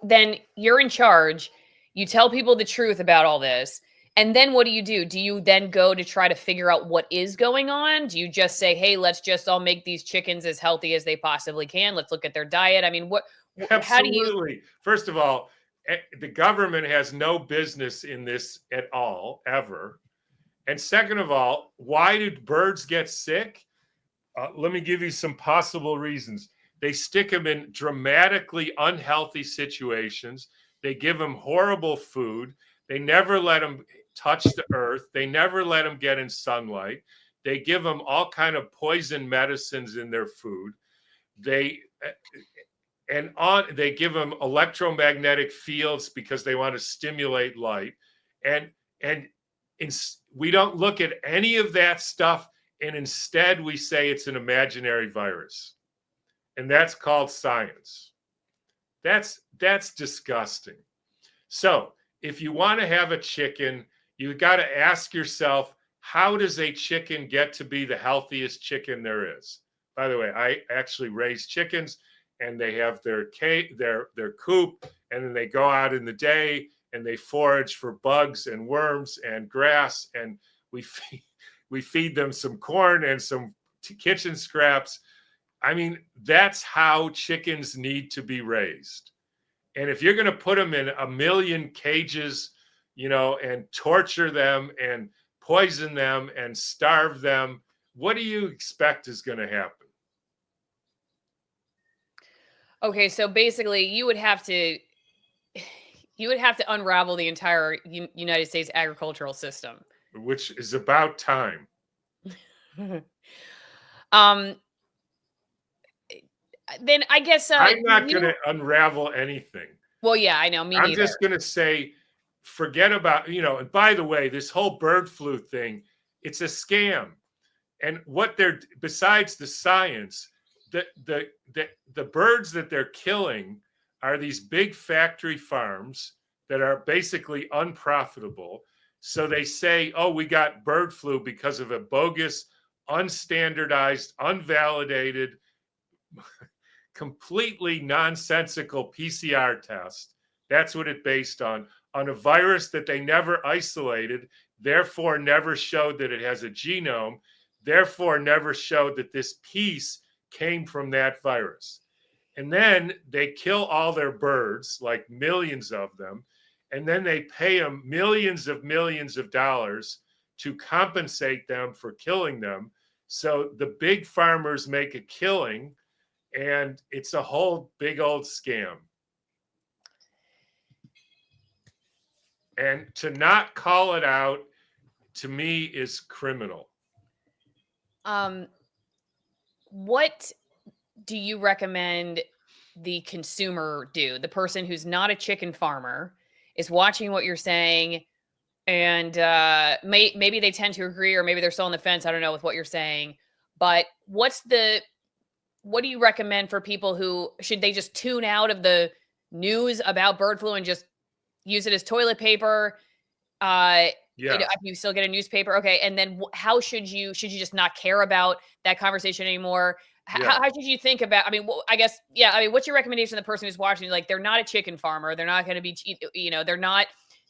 then you're in charge. You tell people the truth about all this. And then what do? Do you then go to try to figure out what is going on? Do you just say, hey, let's just all make these chickens as healthy as they possibly can? Let's look at their diet. I mean, how do you? Absolutely. First of all, the government has no business in this at all, ever. And second of all, why do birds get sick? Let me give you some possible reasons. They stick them in dramatically unhealthy situations. They give them horrible food. They never let them touch the earth. They never let them get in sunlight. They give them all kind of poison medicines in their food. They they give them electromagnetic fields because they want to stimulate light, and and in, we don't look at any of that stuff, and instead we say it's an imaginary virus, and that's called science. That's disgusting. So if you want to have a chicken, you got to ask yourself, how does a chicken get to be the healthiest chicken there is? By the way, I actually raise chickens, and they have their coop, and then they go out in the day and they forage for bugs and worms and grass, and we feed them some corn and some kitchen scraps. I mean, that's how chickens need to be raised. And if you're going to put them in a million cages, and torture them and poison them and starve them, what do you expect is going to happen? Okay, so basically you would have to unravel the entire United States agricultural system, which is about time. Then I guess I'm not going to unravel anything. Well, yeah, I know. I'm just going to say, forget about, and by the way, this whole bird flu thing, it's a scam. And what besides the science, the birds that they're killing are these big factory farms that are basically unprofitable. So they say, oh, we got bird flu because of a bogus, unstandardized, unvalidated, completely nonsensical PCR test. That's what it based on a virus that they never isolated, therefore never showed that it has a genome, therefore never showed that this piece came from that virus. And then they kill all their birds, like millions of them, and then they pay them millions of dollars to compensate them for killing them. So the big farmers make a killing, and it's a whole big old scam. And to not call it out, to me, is criminal. What do you recommend the consumer do? The person who's not a chicken farmer is watching what you're saying, and maybe they tend to agree, or maybe they're still on the fence. I don't know with what you're saying, but what do you recommend for people who should they just tune out of the news about bird flu and just use it as toilet paper? You still get a newspaper. Okay. And then how should you just not care about that conversation anymore? How should you think about, I guess, what's your recommendation to the person who's watching? Like, they're not a chicken farmer. They're not going to be,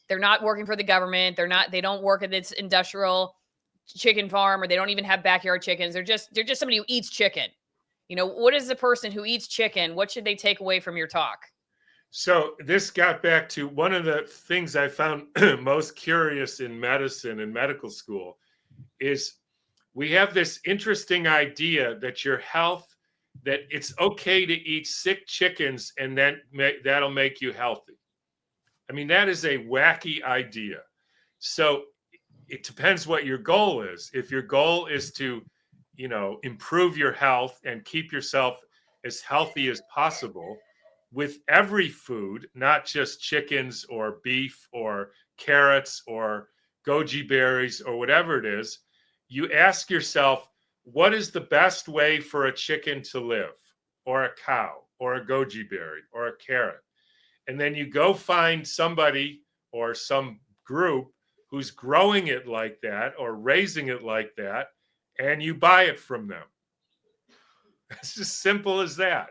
they're not working for the government. They don't work at this industrial chicken farm, or they don't even have backyard chickens. They're just somebody who eats chicken. What is the person who eats chicken? What should they take away from your talk? So this got back to one of the things I found most curious in medicine and medical school is we have this interesting idea that your health, that it's okay to eat sick chickens and then that'll make you healthy. That is a wacky idea. So it depends what your goal is. If your goal is to, improve your health and keep yourself as healthy as possible, with every food, not just chickens or beef or carrots or goji berries or whatever it is, you ask yourself, what is the best way for a chicken to live, or a cow, or a goji berry, or a carrot? And then you go find somebody or some group who's growing it like that or raising it like that, and you buy it from them. It's as simple as that.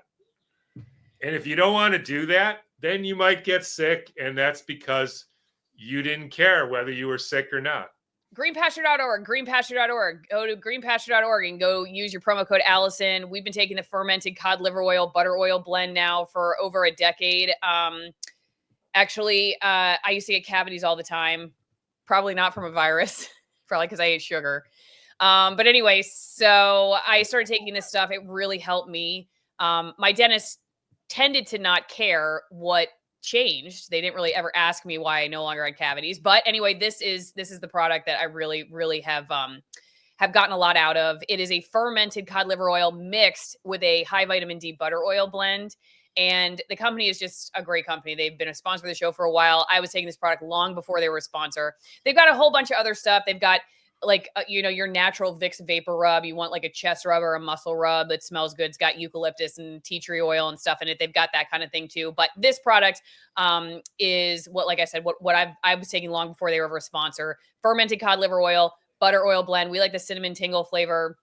And if you don't want to do that, then you might get sick, and that's because you didn't care whether you were sick or not. Greenpasture.org, greenpasture.org. Go to greenpasture.org and go use your promo code Allison. We've been taking the fermented cod liver oil, butter oil blend now for over a decade. Actually, I used to get cavities all the time. Probably not from a virus, probably because I ate sugar. But anyway, so I started taking this stuff. It really helped me. My dentist tended to not care what changed. They didn't really ever ask me why I no longer had cavities. But anyway, this is the product that I really have gotten a lot out of. It is a fermented cod liver oil mixed with a high vitamin D butter oil blend. And the company is just a great company. They've been a sponsor of the show for a while. I was taking this product long before they were a sponsor. They've got a whole bunch of other stuff. They've got like, your natural Vicks vapor rub. You want like a chest rub or a muscle rub that smells good. It's got eucalyptus and tea tree oil and stuff in it. They've got that kind of thing too. But this product is what, like I said, what I was taking long before they were ever a sponsor. Fermented cod liver oil, butter oil blend. We like the cinnamon tingle flavor.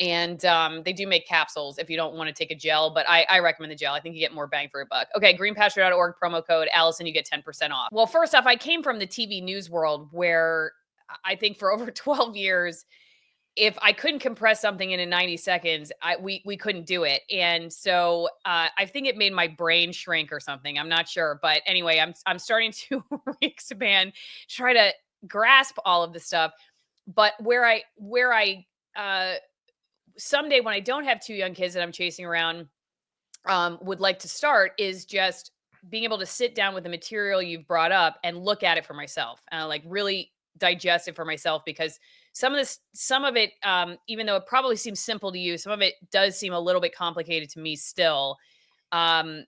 And they do make capsules if you don't want to take a gel, but I recommend the gel. I think you get more bang for your buck. Okay, greenpasture.org, promo code Allison, you get 10% off. Well, first off, I came from the TV news world where I think for over 12 years, if I couldn't compress something into 90 seconds, we couldn't do it. And so I think it made my brain shrink or something. I'm not sure. But anyway, I'm starting to expand, try to grasp all of the stuff. But where I someday when I don't have two young kids that I'm chasing around, would like to start is just being able to sit down with the material you've brought up and look at it for myself, like really digest it for myself, because some of it, even though it probably seems simple to you, some of it does seem a little bit complicated to me still. Um,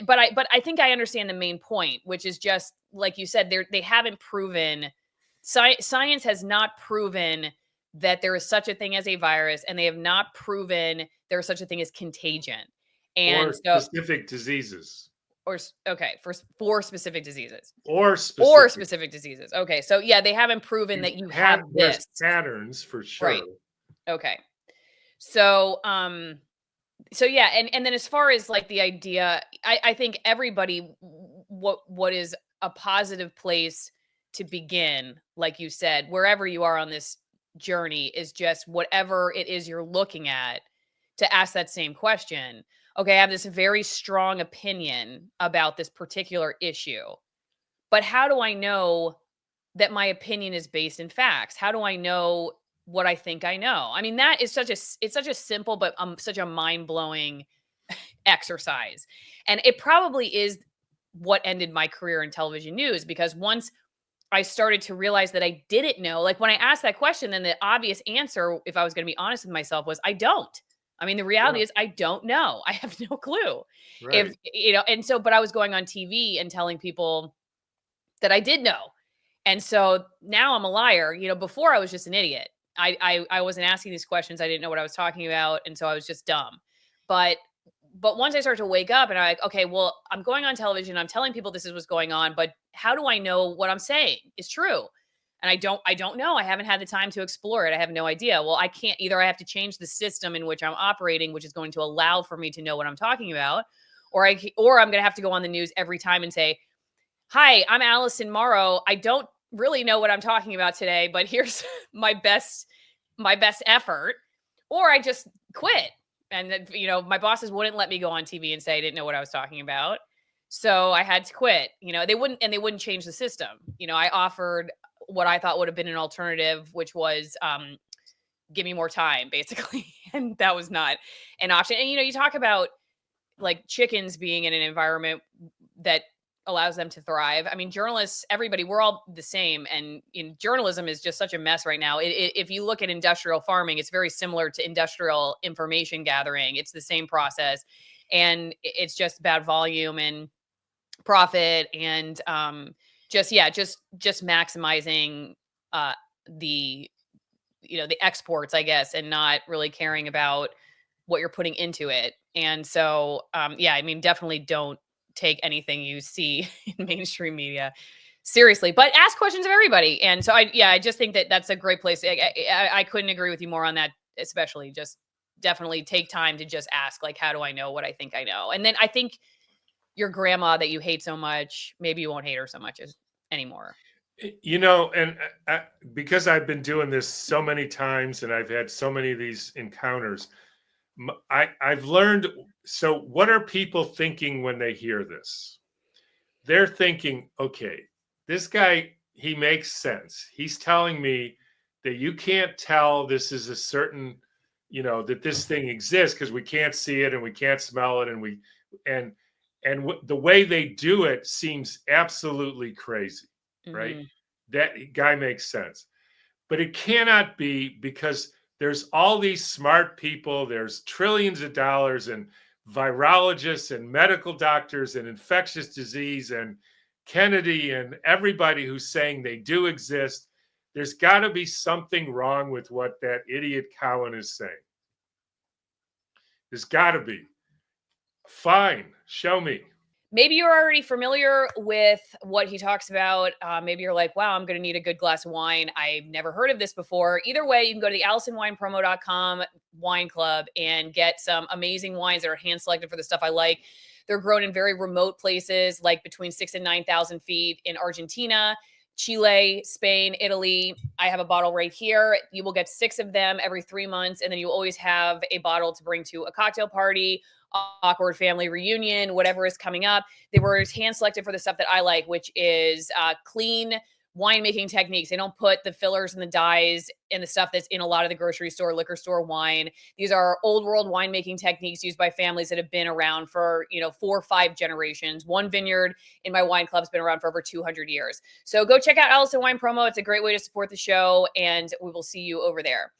but I think I understand the main point, which is just like you said, they haven't proven science has not proven that there is such a thing as a virus, and they have not proven there is such a thing as contagion. And or so, specific diseases. okay, for specific diseases. Or specific diseases. Okay, so yeah, they haven't proven that you have there's this. patterns for sure. Right. Okay. So, so yeah, and then as far as like the idea, I think everybody, what is a positive place to begin, like you said, wherever you are on this journey, is just whatever it is you're looking at, to ask that same question. Okay, I have this very strong opinion about this particular issue, but how do I know that my opinion is based in facts? How do I know what I think I know? I mean, that is it's such a simple but such a mind-blowing exercise. And it probably is what ended my career in television news, because once I started to realize that I didn't know, like when I asked that question, then the obvious answer, if I was going to be honest with myself, was I don't. I mean, the reality is I don't know. I have no clue. Right. And so, but I was going on TV and telling people that I did know. And so now I'm a liar. Before I was just an idiot. I wasn't asking these questions. I didn't know what I was talking about. And so I was just dumb. But once I started to wake up and I'm like, okay, well, I'm going on television, I'm telling people this is what's going on, but how do I know what I'm saying is true? And I don't know. I haven't had the time to explore it. I have no idea. Well, I can't either. I have to change the system in which I'm operating, which is going to allow for me to know what I'm talking about, or I'm going to have to go on the news every time and say, hi, I'm Allison Morrow. I don't really know what I'm talking about today, but here's my best effort. Or I just quit. And my bosses wouldn't let me go on TV and say I didn't know what I was talking about. So I had to quit. They wouldn't change the system. I offered what I thought would have been an alternative, which was give me more time, basically. And that was not an option. And you talk about like chickens being in an environment that allows them to thrive. I mean, journalists, everybody, we're all the same. And journalism is just such a mess right now. If you look at industrial farming, it's very similar to industrial information gathering. It's the same process. And it's just bad volume and profit and just maximizing the exports, I guess, and not really caring about what you're putting into it. And so, I mean, definitely don't take anything you see in mainstream media seriously, but ask questions of everybody. And so I just think that that's a great place. I couldn't agree with you more on that, especially just definitely take time to just ask, like, how do I know what I think I know? And then I think your grandma that you hate so much, maybe you won't hate her so much anymore. And because I've been doing this so many times and I've had so many of these encounters, I've learned. So, what are people thinking when they hear this? They're thinking, okay, this guy, he makes sense. He's telling me that you can't tell this is a certain, that this thing exists because we can't see it and we can't smell it and the way they do it seems absolutely crazy, right? Mhm. That guy makes sense. But it cannot be because there's all these smart people, there's trillions of dollars and virologists and medical doctors and infectious disease and Kennedy and everybody who's saying they do exist. There's got to be something wrong with what that idiot Cowan is saying. There's got to be. Fine, show me. Maybe you're already familiar with what he talks about. Maybe you're like, wow, I'm going to need a good glass of wine. I've never heard of this before. Either way, you can go to the AllisonWinePromo.com wine club and get some amazing wines that are hand selected for the stuff I like. They're grown in very remote places, like between 6,000 and 9,000 feet in Argentina, Chile, Spain, Italy. I have a bottle right here. You will get 6 of them every 3 months. And then you always have a bottle to bring to a cocktail party, awkward family reunion, whatever is coming up. They were hand selected for the stuff that I like, which is clean winemaking techniques. They don't put the fillers and the dyes and the stuff that's in a lot of the grocery store, liquor store wine. These are old world winemaking techniques used by families that have been around for, 4 or 5 generations. One vineyard in my wine club has been around for over 200 years. So go check out Allison Wine Promo. It's a great way to support the show, and we will see you over there.